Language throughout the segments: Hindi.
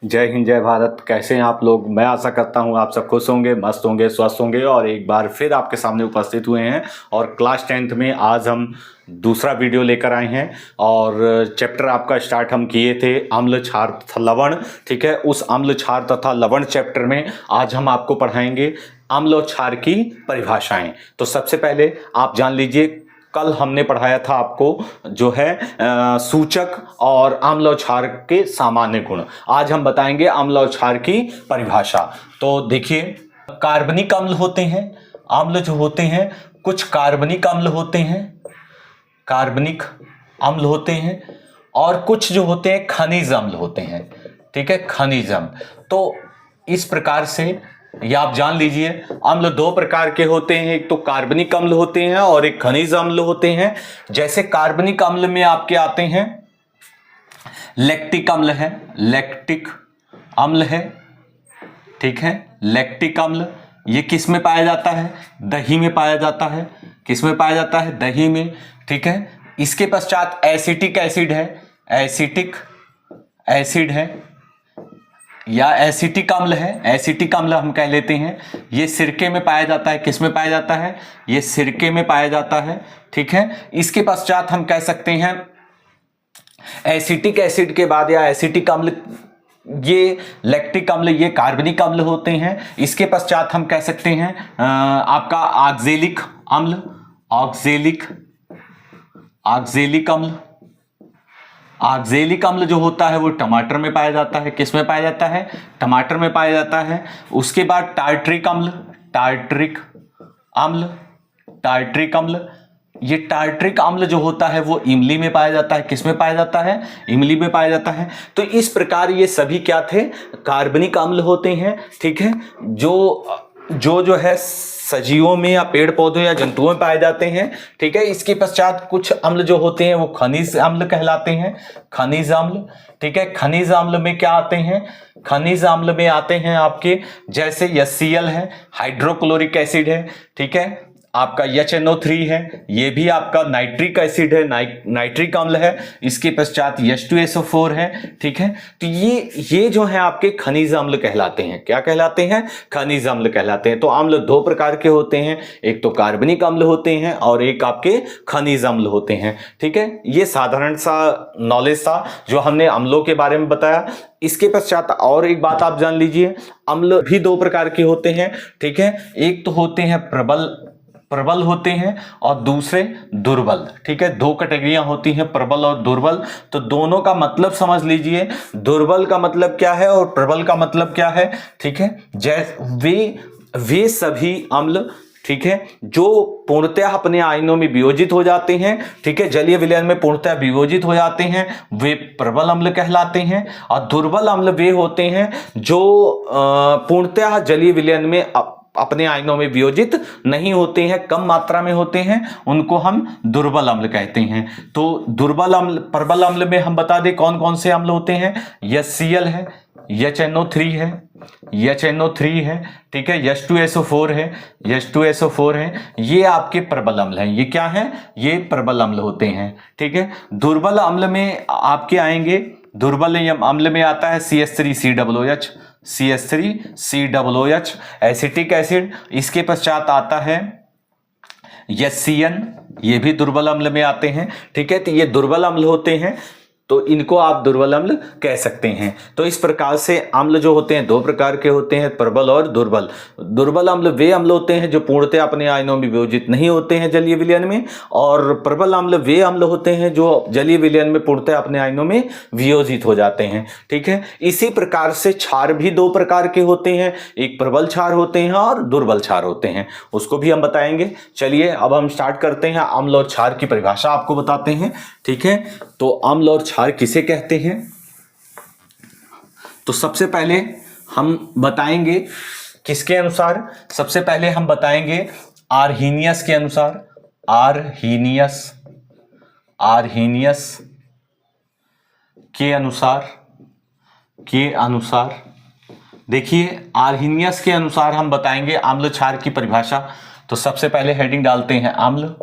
जय हिंद जय भारत। कैसे हैं आप लोग? मैं आशा करता हूं आप सब खुश होंगे, मस्त होंगे, स्वस्थ होंगे और एक बार फिर आपके सामने उपस्थित हुए हैं। और क्लास 10th में आज हम दूसरा वीडियो लेकर आए हैं और चैप्टर आपका स्टार्ट हम किए थे अम्ल क्षार तथा लवण। ठीक है, उस अम्ल क्षार तथा लवण चैप्टर में आज हम आपको पढ़ाएंगे अम्ल और क्षार की परिभाषाएं। तो सबसे पहले आप जान लीजिए, कल हमने पढ़ाया था आपको जो है सूचक और अम्ल और क्षार के सामान्य गुण। आज हम बताएंगे अम्ल और क्षार की परिभाषा। तो देखिए, कार्बनिक अम्ल होते हैं, अम्ल जो होते हैं कुछ कार्बनिक अम्ल होते हैं, कार्बनिक अम्ल होते हैं और कुछ जो होते हैं खनिज अम्ल होते हैं। ठीक है, खनिज अम्ल। तो इस प्रकार से या आप जान लीजिए, अम्ल दो प्रकार के होते हैं, एक तो कार्बनिक अम्ल होते हैं और एक खनिज अम्ल होते हैं। जैसे कार्बनिक अम्ल में आपके आते हैं लैक्टिक अम्ल है, लैक्टिक अम्ल है। ठीक है, लैक्टिक अम्ल ये किस में पाया जाता है? दही में पाया जाता है। किस में पाया जाता है? दही में। ठीक है, इसके पश्चात एसिटिक एसिड है, एसिटिक एसिड है या एसिटिक अम्ल है, एसिटिक अम्ल हम कह लेते हैं। ये सिरके में पाया जाता है। किस में पाया जाता है? ये सिरके में पाया जाता है। ठीक है, इसके पश्चात हम कह सकते हैं एसिटिक एसिड के बाद या एसिटिक अम्ल, ये लैक्टिक अम्ल, ये कार्बनिक अम्ल होते हैं। इसके पश्चात हम कह सकते हैं आपका ऑक्जेलिक अम्ल, ऑक्जेलिक ऑक्जेलिक अम्ल। ऑक्जेलिक अम्ल जो होता है वो टमाटर में पाया जाता है। किस में पाया जाता है? टमाटर में पाया जाता है। उसके बाद टार्ट्रिक अम्ल, टार्ट्रिक अम्ल, टार्ट्रिक अम्ल, ये टार्ट्रिक अम्ल जो होता है वो इमली में पाया जाता है। किस में पाया जाता है? इमली में पाया जाता है। तो इस प्रकार ये सभी क्या थे? कार्बनिक अम्ल होते हैं। ठीक है, जो है सजीवों में या पेड़ पौधों या जंतुओं में पाए जाते हैं। ठीक है, इसके पश्चात कुछ अम्ल जो होते हैं वो खनिज अम्ल कहलाते हैं, खनिज अम्ल। ठीक है, खनिज अम्ल में क्या आते हैं? खनिज अम्ल में आते हैं आपके जैसे HCl है, हाइड्रोक्लोरिक एसिड है। ठीक है, आपका HNO3 है, ये भी आपका नाइट्रिक एसिड है, नाइट्रिक अम्ल है। इसके पश्चात H2SO4 है। ठीक है, तो ये जो है आपके खनिज अम्ल कहलाते हैं। क्या कहलाते हैं? खनिज अम्ल कहलाते हैं। तो अम्ल दो प्रकार के होते हैं, एक तो कार्बनिक अम्ल होते हैं और एक आपके खनिज अम्ल होते हैं। ठीक है, ये साधारण सा नॉलेज था जो हमने अम्लों के बारे में बताया। इसके पश्चात और एक बात आप जान लीजिए, अम्ल भी दो प्रकार के होते हैं। ठीक है, एक तो होते हैं प्रबल होते हैं और दूसरे दुर्बल। ठीक है, दो कैटेगरियां होती हैं, प्रबल और दुर्बल। तो दोनों का मतलब समझ लीजिए, दुर्बल का मतलब क्या है और प्रबल का मतलब क्या है। ठीक है, जैसे वे सभी अम्ल, ठीक है, जो पूर्णतः अपने आयनों में वियोजित हो जाते हैं। ठीक है, जलीय विलयन में पूर्णतः वियोजित हो जाते हैं, वे प्रबल अम्ल कहलाते हैं। और दुर्बल अम्ल वे होते हैं जो पूर्णतः जलीय विलयन में अपने आयनों में वियोजित नहीं होते हैं, कम मात्रा में होते हैं, उनको हम दुर्बल अम्ल कहते हैं। तो दुर्बल अम्ल, प्रबल अम्ल में हम बता दें कौन कौन से अम्ल होते हैं। HCl है, HNO3 है, HNO3 है। ठीक है, H2SO4 है, H2SO4 है। ये आपके प्रबल अम्ल हैं। ये क्या हैं? ये प्रबल अम्ल होते हैं। ठीक है, दुर्बल अम्ल में आपके आएंगे, दुर्बल अम्ल में आता है CH3COOH, CH3COOH, एसिटिक एसिड। इसके पश्चात आता है HCN, ये भी दुर्बल अम्ल में आते हैं। ठीक है, तो ये दुर्बल अम्ल होते हैं, तो इनको आप दुर्बल अम्ल कह सकते हैं। तो इस प्रकार से अम्ल जो होते हैं दो प्रकार के होते हैं, प्रबल और दुर्बल। दुर्बल अम्ल वे अम्ल होते हैं जो पूर्णतः अपने आयनों में वियोजित नहीं होते हैं जलीय विलयन में, और प्रबल अम्ल वे अम्ल होते हैं जो जलीय विलयन में पूर्णतः अपने आयनों में वियोजित हो जाते हैं। ठीक है, इसी प्रकार से क्षार भी दो प्रकार के होते हैं, एक प्रबल क्षार होते हैं और दुर्बल क्षार होते हैं, उसको भी हम बताएंगे। चलिए अब हम स्टार्ट करते हैं, अम्ल और क्षार की परिभाषा आपको बताते हैं। ठीक है, तो अम्ल और क्षार किसे कहते हैं? तो सबसे पहले हम बताएंगे किसके अनुसार? सबसे पहले हम बताएंगे आर्हीनियस के अनुसार। आर्हीनियस के अनुसार देखिए, आर्हीनियस के अनुसार हम बताएंगे अम्ल क्षार की परिभाषा। तो सबसे पहले हेडिंग डालते हैं अम्ल।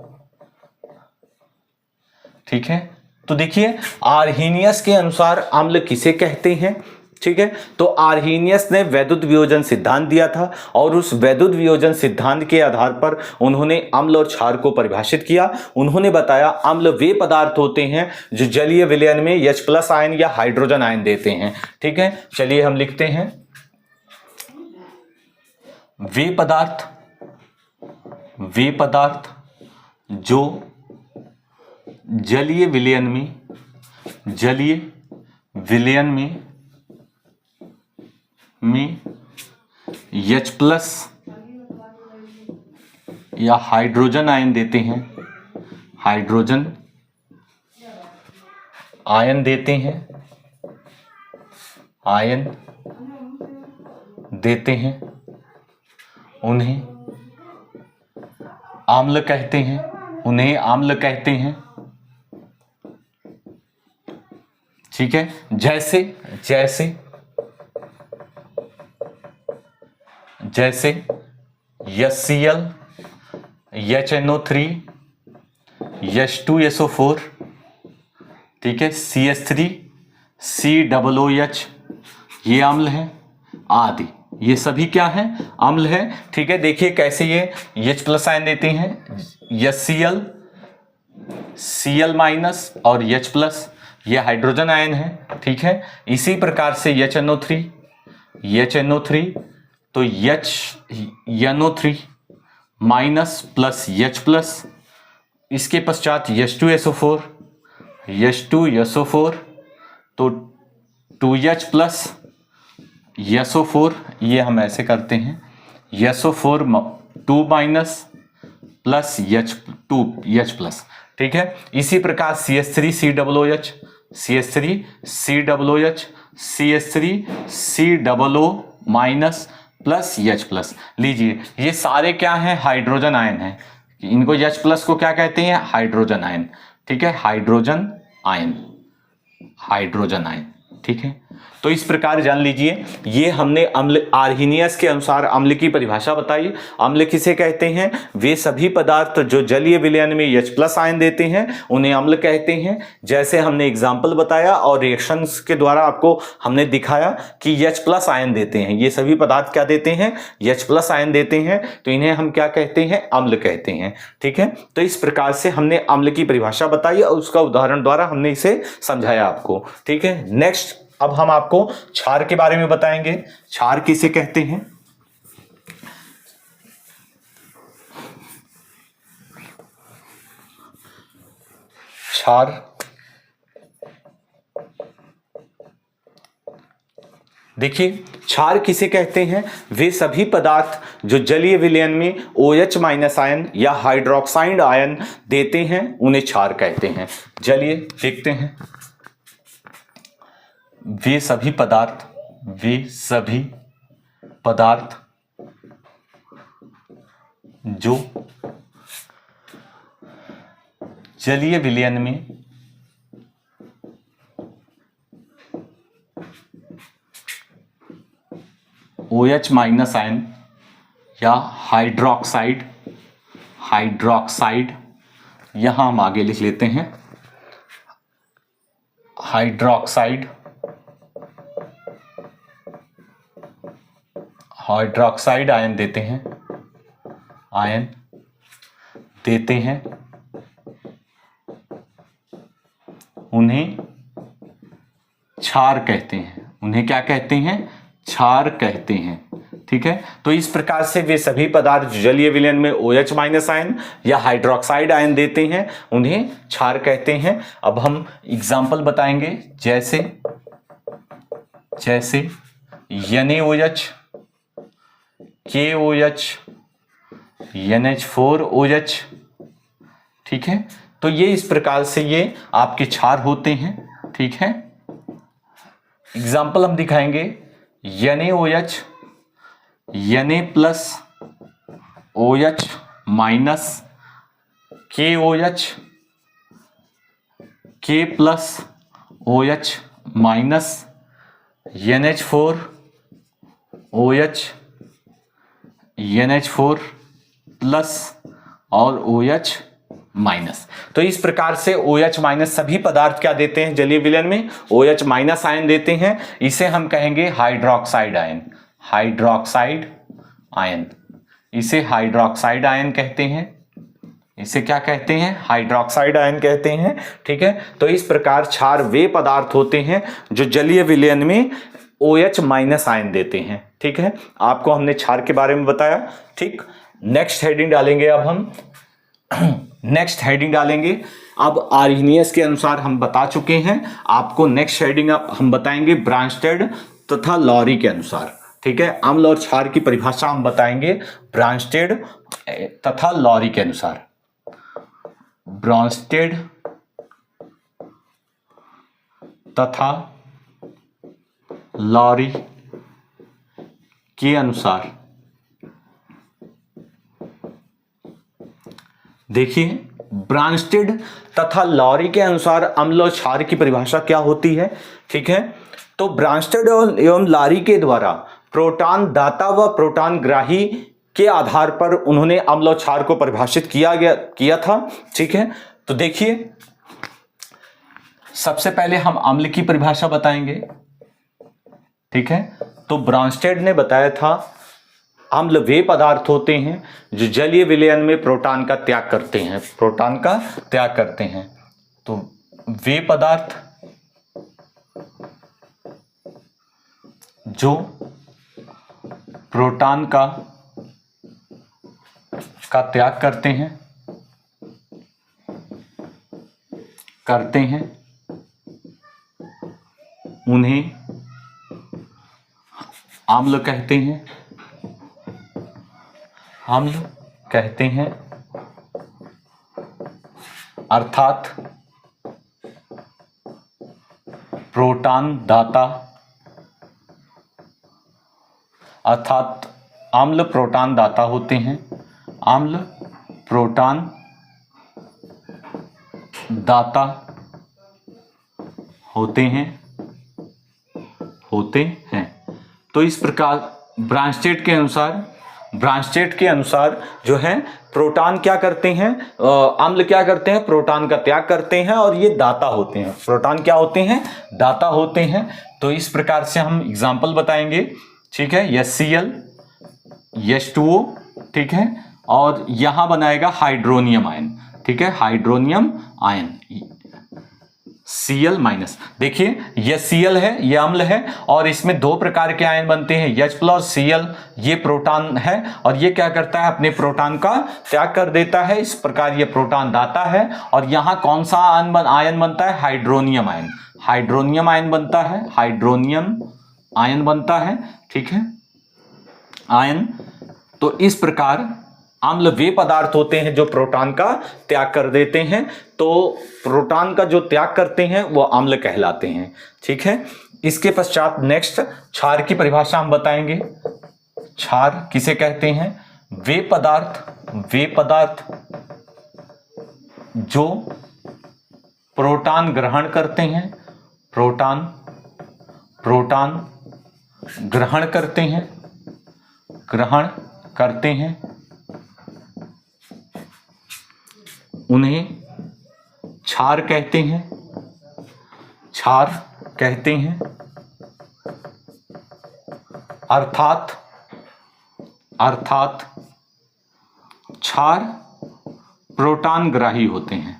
ठीक है, तो देखिए आर्हीनियस के अनुसार अम्ल किसे कहते हैं। ठीक है। तो आर्हीनियस ने वैद्युत वियोजन सिद्धांत दिया था और उस वैद्युत वियोजन सिद्धांत के आधार पर उन्होंने अम्ल और क्षार को परिभाषित किया। उन्होंने बताया अम्ल वे पदार्थ होते हैं जो जलीय विलयन में H+ आयन या हाइड्रोजन आयन देते हैं। ठीक है, चलिए हम लिखते हैं वे पदार्थ जो जलीय विलयन में H+ या हाइड्रोजन आयन देते हैं, हाइड्रोजन आयन देते हैं, आयन देते हैं, उन्हें आम्ल कहते हैं, उन्हें आम्ल कहते हैं। ठीक है, जैसे जैसे जैसे HCl, HNO3, H2SO4, ठीक है, CH3, COOH, ये अम्ल हैं आदि। ये सभी क्या हैं? अम्ल है। ठीक है, देखिए कैसे ये H+ आयन देते हैं, HCl, Cl- और H+, ये हाइड्रोजन आयन है। ठीक है, इसी प्रकार से HNO3, तो NO3- प्लस H+, इसके पश्चात H2SO4, तो 2H+ SO4, ये हम ऐसे करते हैं, SO4 2- प्लस H+। ठीक है, इसी प्रकार CH3 COOH, CH3 COO- plus H+। लीजिए, ये सारे क्या हैं? हाइड्रोजन आयन हैं। इनको H+ को क्या कहते हैं? Hydrogen ion. ठीक है, हाइड्रोजन आयन। ठीक है, तो इस प्रकार जान लीजिए, ये हमने अम्ल, आर्हीनियस के अनुसार अम्ल की परिभाषा बताई। अम्ल किसे कहते हैं? वे सभी पदार्थ जो जलीय विलयन में H+ आयन देते हैं उन्हें अम्ल कहते हैं। जैसे हमने एग्जाम्पल बताया और रिएक्शंस के द्वारा आपको हमने दिखाया कि H+ आयन देते हैं। ये सभी पदार्थ क्या देते हैं? H+ आयन देते हैं, तो इन्हें हम क्या कहते हैं? अम्ल कहते हैं। ठीक है, तो इस प्रकार से हमने अम्ल की परिभाषा बताई और उसका उदाहरण द्वारा हमने इसे समझाया आपको। ठीक है, नेक्स्ट अब हम आपको क्षार के बारे में बताएंगे। क्षार किसे कहते हैं? क्षार देखिए, क्षार किसे कहते हैं? वे सभी पदार्थ जो जलीय विलयन में OH- आयन या हाइड्रोक्साइड आयन देते हैं उन्हें क्षार कहते हैं। चलिए देखते हैं, वे सभी पदार्थ जो जलीय विलयन में OH- आयन या हाइड्रोक्साइड, यहां हम आगे लिख लेते हैं, हाइड्रोक्साइड आयन देते हैं, उन्हें क्षार कहते हैं। उन्हें क्या कहते हैं? क्षार कहते हैं। ठीक है, तो इस प्रकार से वे सभी पदार्थ जलीय विलयन में OH- आयन या हाइड्रोक्साइड आयन देते हैं उन्हें क्षार कहते हैं। अब हम एग्जाम्पल बताएंगे, जैसे NaOH, KOH, NH4OH। ठीक है, तो ये इस प्रकार से ये आपके क्षार होते हैं। ठीक है, एग्जाम्पल हम दिखाएंगे, NaOH, Na+ OH- KOH, K+ OH-, NH4OH, NH4+ और OH-। माइनस। तो इस प्रकार से OH माइनस सभी पदार्थ क्या देते हैं जलीय विलयन में, OH माइनस आयन देते हैं। इसे हम कहेंगे हाइड्रोक्साइड आयन, हाइड्रोक्साइड आयन, इसे हाइड्रोक्साइड आयन कहते हैं। इसे क्या कहते हैं, हाइड्रोक्साइड आयन कहते हैं। ठीक है, तो इस प्रकार क्षार वे पदार्थ होते हैं जो जलीय विलयन में OH माइनस आयन देते हैं। ठीक है, आपको हमने क्षार के बारे में बताया। ठीक, नेक्स्ट हेडिंग डालेंगे अब हम नेक्स्ट हेडिंग डालेंगे। अब आर्हेनियस के अनुसार हम बता चुके हैं, आपको नेक्स्ट हेडिंग हम बताएंगे ब्रांस्टेड तथा लॉरी के अनुसार। ठीक है, अम्ल और क्षार की परिभाषा हम बताएंगे ब्रांस्टेड तथा लॉरी के अनुसार। ब्रांस्टेड तथा लॉरी के अनुसार देखिए, ब्रांस्टेड तथा लॉरी के अनुसार अम्ल और क्षार की परिभाषा क्या होती है। ठीक है, तो ब्रांस्टेड एवं लॉरी के द्वारा प्रोटॉन दाता व प्रोटॉन ग्राही के आधार पर उन्होंने अम्ल और क्षार को परिभाषित किया था। ठीक है, तो देखिए, सबसे पहले हम अम्ल की परिभाषा बताएंगे। ठीक है, तो ब्रांस्टेड ने बताया था अम्ल वे पदार्थ होते हैं जो जलीय विलयन में प्रोटॉन का त्याग करते हैं, प्रोटॉन का त्याग करते हैं। तो वे पदार्थ जो प्रोटॉन का त्याग करते हैं उन्हें अम्ल कहते हैं, अम्ल कहते हैं। अर्थात प्रोटॉन दाता, अर्थात अम्ल प्रोटॉन दाता होते हैं, अम्ल प्रोटॉन दाता होते हैं। तो इस प्रकार ब्रांस्टेड के अनुसार जो है प्रोटॉन क्या करते हैं, अम्ल क्या करते हैं, प्रोटॉन का त्याग करते हैं और ये दाता होते हैं। प्रोटॉन क्या होते हैं, दाता होते हैं। तो इस प्रकार से हम एग्जाम्पल बताएंगे। ठीक है, HCl, H2O, ठीक है, और यहां बनाएगा हाइड्रोनियम आयन। ठीक है, हाइड्रोनियम आयन Cl माइनस। देखिए, यह Cl है, यह अम्ल है और इसमें दो प्रकार के आयन बनते हैं, H प्लस Cl। ये प्रोटॉन है और ये क्या करता है, अपने प्रोटॉन का त्याग कर देता है। इस प्रकार ये प्रोटॉन दाता है। और यहां कौन सा आयन बनता है, हाइड्रोनियम आयन, हाइड्रोनियम आयन बनता है, हाइड्रोनियम आयन बनता है। ठीक है, आयन। तो इस प्रकार अम्ल वे पदार्थ होते हैं जो प्रोटॉन का त्याग कर देते हैं। तो प्रोटॉन का जो त्याग करते हैं वो अम्ल कहलाते हैं। ठीक है, इसके पश्चात नेक्स्ट क्षार की परिभाषा हम बताएंगे। क्षार किसे कहते हैं, वे पदार्थ जो प्रोटॉन ग्रहण करते हैं, प्रोटॉन ग्रहण करते हैं, उन्हें क्षार कहते हैं। अर्थात क्षार प्रोटॉन ग्राही होते हैं,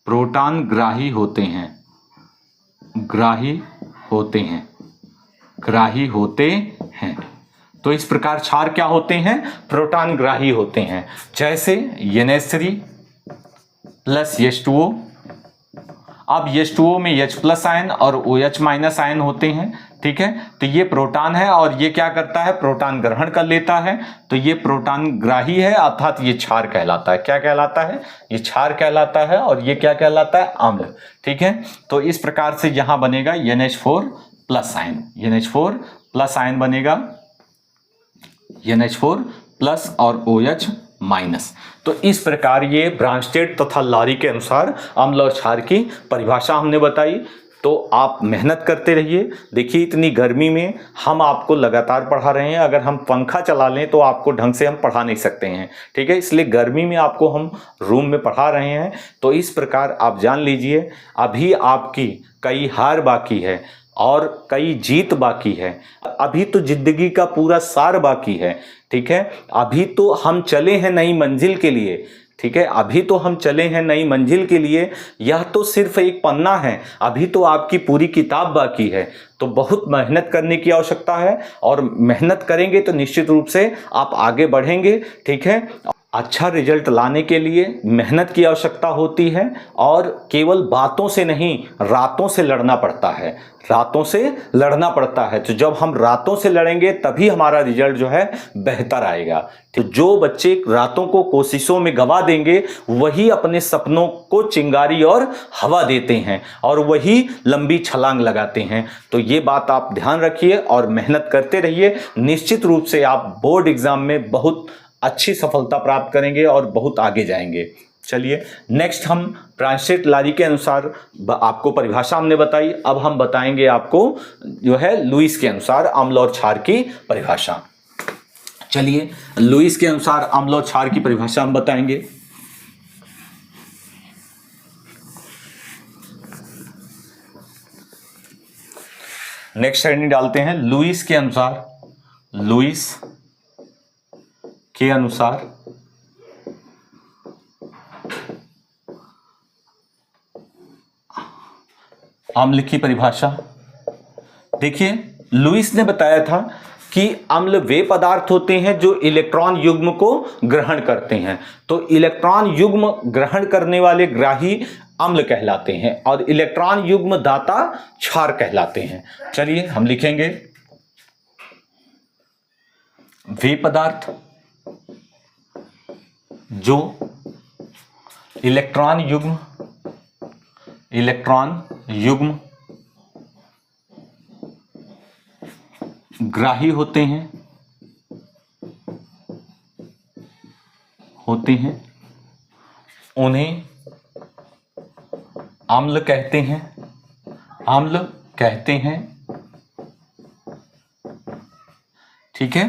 प्रोटॉन ग्राही होते हैं। तो इस प्रकार क्षार क्या होते हैं, प्रोटॉन ग्राही होते हैं। जैसे NH3 प्लस H2O। अब H2O में H प्लस आयन और OH माइनस आयन होते हैं। ठीक है, तो ये प्रोटॉन है और ये क्या करता है, प्रोटॉन ग्रहण कर लेता है। तो ये प्रोटॉन ग्राही है, अर्थात ये क्षार कहलाता है। क्या कहलाता है, ये क्षार कहलाता है और ये क्या कहलाता है, अम्ल। ठीक है, तो इस प्रकार से यहां बनेगा NH4 plus ion, NH4 plus ion बनेगा, NH4 प्लस और OH माइनस। तो इस प्रकार ये ब्रांस्टेड तथा लॉरी के अनुसार अम्ल और क्षार की परिभाषा हमने बताई। तो आप मेहनत करते रहिए। देखिए इतनी गर्मी में हम आपको लगातार पढ़ा रहे हैं, अगर हम पंखा चला लें तो आपको ढंग से हम पढ़ा नहीं सकते हैं, ठीक है। इसलिए गर्मी में आपको हम रूम में पढ़ा रहे हैं। तो इस प्रकार आप जान लीजिए अभी आपकी कई हार बाकी है और कई जीत बाकी है, अभी तो जिंदगी का पूरा सार बाकी है, ठीक है। अभी तो हम चले हैं नई मंजिल के लिए, ठीक है, अभी तो हम चले हैं नई मंजिल के लिए। यह तो सिर्फ एक पन्ना है, अभी तो आपकी पूरी किताब बाकी है। तो बहुत मेहनत करने की आवश्यकता है और मेहनत करेंगे तो निश्चित रूप से आप आगे बढ़ेंगे, ठीक है। अच्छा रिजल्ट लाने के लिए मेहनत की आवश्यकता होती है और केवल बातों से नहीं, रातों से लड़ना पड़ता है, रातों से लड़ना पड़ता है। तो जब हम रातों से लड़ेंगे तभी हमारा रिजल्ट जो है बेहतर आएगा। तो जो बच्चे रातों को कोशिशों में गवा देंगे वही अपने सपनों को चिंगारी और हवा देते हैं और वही लंबी छलांग लगाते हैं। तो ये बात आप ध्यान रखिए और मेहनत करते रहिए। निश्चित रूप से आप बोर्ड एग्जाम में बहुत अच्छी सफलता प्राप्त करेंगे और बहुत आगे जाएंगे। चलिए नेक्स्ट हम ट्रांसलेट लारी के अनुसार आपको परिभाषा हमने बताई, अब हम बताएंगे आपको जो है लुईस के अनुसार अम्ल और क्षार की परिभाषा। चलिए लुईस के अनुसार अम्ल और क्षार की परिभाषा हम बताएंगे। नेक्स्ट श्रेणी डालते हैं लुईस के अनुसार, लुईस के अनुसार अम्ल की परिभाषा। देखिए लुईस ने बताया था कि अम्ल वे पदार्थ होते हैं जो इलेक्ट्रॉन युग्म को ग्रहण करते हैं। तो इलेक्ट्रॉन युग्म ग्रहण करने वाले ग्राही अम्ल कहलाते हैं और इलेक्ट्रॉन युग्म दाता क्षार कहलाते हैं। चलिए हम लिखेंगे वे पदार्थ जो इलेक्ट्रॉन युग्म ग्राही होते हैं उन्हें अम्ल कहते हैं, ठीक है।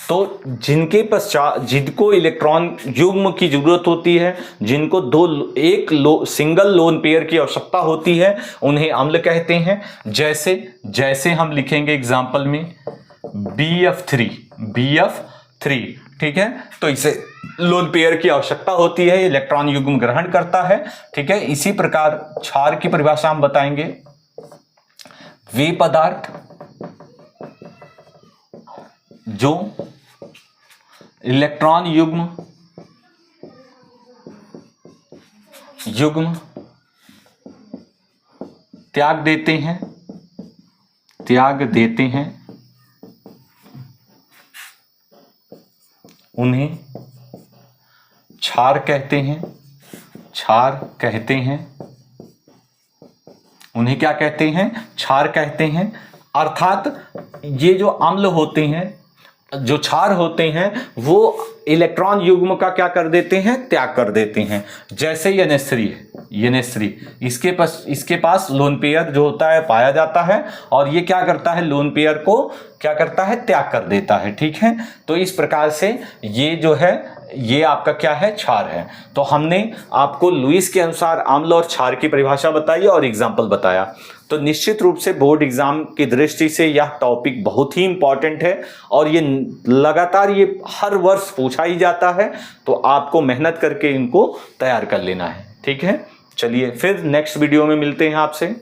तो जिनके पश्चात जिनको इलेक्ट्रॉन युग्म की जरूरत होती है, जिनको सिंगल लोन पेयर की आवश्यकता होती है, उन्हें अम्ल कहते हैं। जैसे हम लिखेंगे एग्जाम्पल में BF3, ठीक है। तो इसे लोन पेयर की आवश्यकता होती है, इलेक्ट्रॉन युग्म ग्रहण करता है, ठीक है। इसी प्रकार क्षार की परिभाषा हम बताएंगे, वे पदार्थ जो इलेक्ट्रॉन युग्म त्याग देते हैं उन्हें क्षार कहते हैं। उन्हें क्या कहते हैं? क्षार कहते हैं। अर्थात ये जो अम्ल होते हैं, जो क्षार होते हैं, वो इलेक्ट्रॉन युग्म का क्या कर देते हैं? त्याग कर देते हैं। जैसे NH3 इसके पास लोन पेयर जो होता है पाया जाता है और ये क्या करता है? लोन पेयर को क्या करता है? त्याग कर देता है, ठीक है। तो इस प्रकार से ये जो है ये आपका क्या है? क्षार है। तो हमने आपको लुईस के अनुसार अम्ल और क्षार की परिभाषा बताई और एग्जाम्पल बताया। तो निश्चित रूप से बोर्ड एग्जाम की दृष्टि से यह टॉपिक बहुत ही इंपॉर्टेंट है और ये लगातार ये हर वर्ष पूछा ही जाता है। तो आपको मेहनत करके इनको तैयार कर लेना है, ठीक है। चलिए फिर नेक्स्ट वीडियो में मिलते हैं आपसे।